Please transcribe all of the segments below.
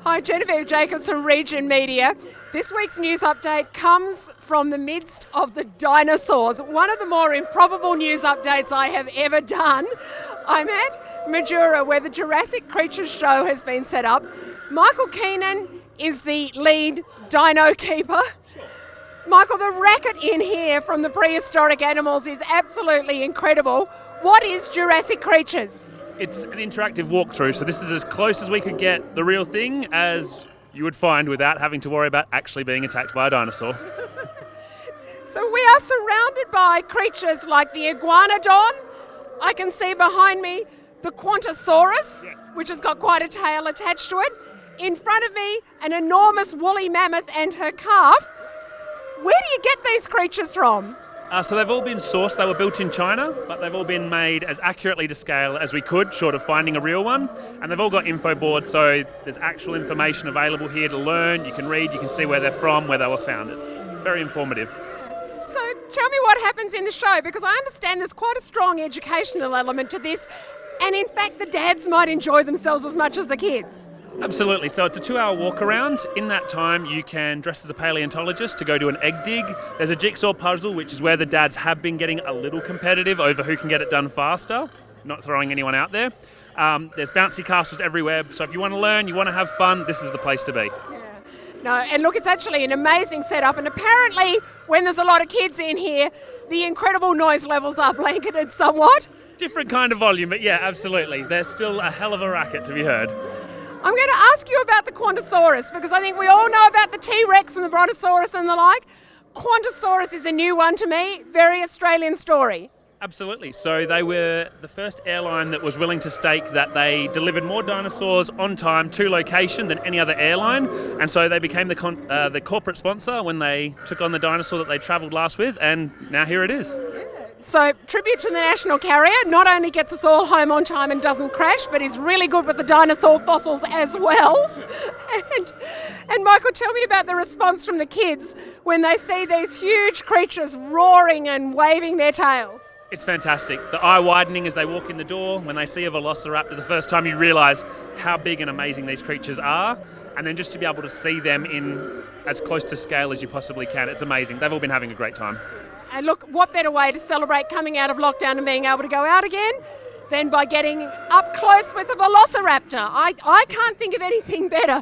Hi, Genevieve Jacobs from Region Media. This week's news update comes from the midst of the dinosaurs. One of the more improbable news updates I have ever done. I'm at Mildura, where the Jurassic Creatures show has been set up. Michael Keenan is the lead dino keeper. Michael, the racket in here from the prehistoric animals is absolutely incredible. What is Jurassic Creatures? It's an interactive walkthrough, so this is as close as we could get the real thing as you would find without having to worry about actually being attacked by a dinosaur. So we are surrounded by creatures like the iguanodon. I can see behind me the Quantosaurus, Yes. which has got quite a tail attached to it. In front of me, an enormous woolly mammoth and her calf. Where do you get these creatures from? So they've all been sourced. They were built in China, but they've all been made as accurately to scale as we could, short of finding a real one. And they've all got info boards, so there's actual information available here to learn. You can read, you can see where they're from, where they were found. It's very informative. So tell me what happens in the show, because I understand there's quite a strong educational element to this, and in fact the dads might enjoy themselves as much as the kids. Absolutely. So it's a 2-hour walk around. In that time, you can dress as a paleontologist to go do an egg dig. There's a jigsaw puzzle, which is where the dads have been getting a little competitive over who can get it done faster. Not throwing anyone out there. There's bouncy castles everywhere. So if you want to learn, you want to have fun, this is the place to be. No, and look, it's actually an amazing setup, and apparently when there's a lot of kids in here, the incredible noise levels are blanketed somewhat. Different kind of volume, but yeah, absolutely. There's still a hell of a racket to be heard. I'm going to ask you about the Quantosaurus, because I think we all know about the T-Rex and the Brontosaurus and the like. Quantosaurus is a new one to me, very Australian story. Absolutely. So they were the first airline that was willing to stake that they delivered more dinosaurs on time to location than any other airline. And so they became the corporate sponsor when they took on the dinosaur that they travelled last with, and now here it is. So, tribute to the national carrier, not only gets us all home on time and doesn't crash, but is really good with the dinosaur fossils as well. And Michael, tell me about the response from the kids when they see these huge creatures roaring and waving their tails. It's fantastic. The eye widening as they walk in the door. When they see a velociraptor, the first time you realise how big and amazing these creatures are. And then just to be able to see them in as close to scale as you possibly can, it's amazing. They've all been having a great time. And look, what better way to celebrate coming out of lockdown and being able to go out again than by getting up close with a velociraptor. I can't think of anything better.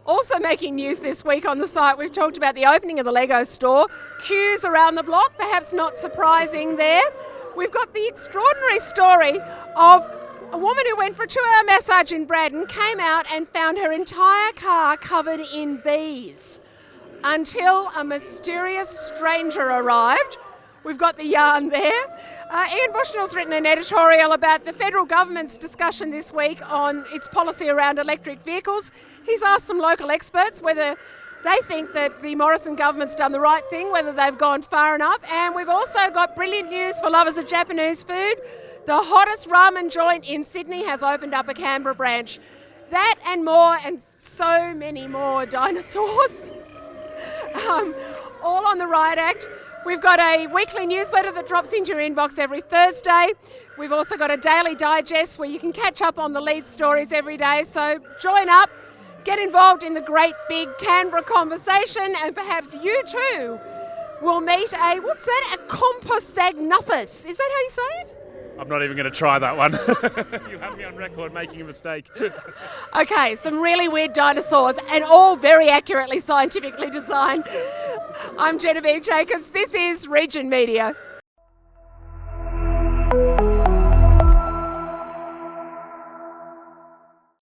Also making news this week on the site, we've talked about the opening of the Lego store. Queues around the block, perhaps not surprising there. We've got the extraordinary story of a woman who went for a 2-hour massage in Braddon, came out and found her entire car covered in bees until a mysterious stranger arrived. We've got the yarn there. Ian Bushnell's written an editorial about the federal government's discussion this week on its policy around electric vehicles. He's asked some local experts whether they think that the Morrison government's done the right thing, whether they've gone far enough. And we've also got brilliant news for lovers of Japanese food. The hottest ramen joint in Sydney has opened up a Canberra branch. That and more, and so many more dinosaurs. All on the Riot Act. We've got a weekly newsletter that drops into your inbox every Thursday. We've also got a daily digest where you can catch up on the lead stories every day. So join up, get involved in the great big Canberra conversation, and perhaps you too will meet a Compsognathus. Is that how you say it? I'm not even going to try that one. You have me on record making a mistake. Okay, some really weird dinosaurs, and all very accurately scientifically designed. I'm Genevieve Jacobs. This is Region Media.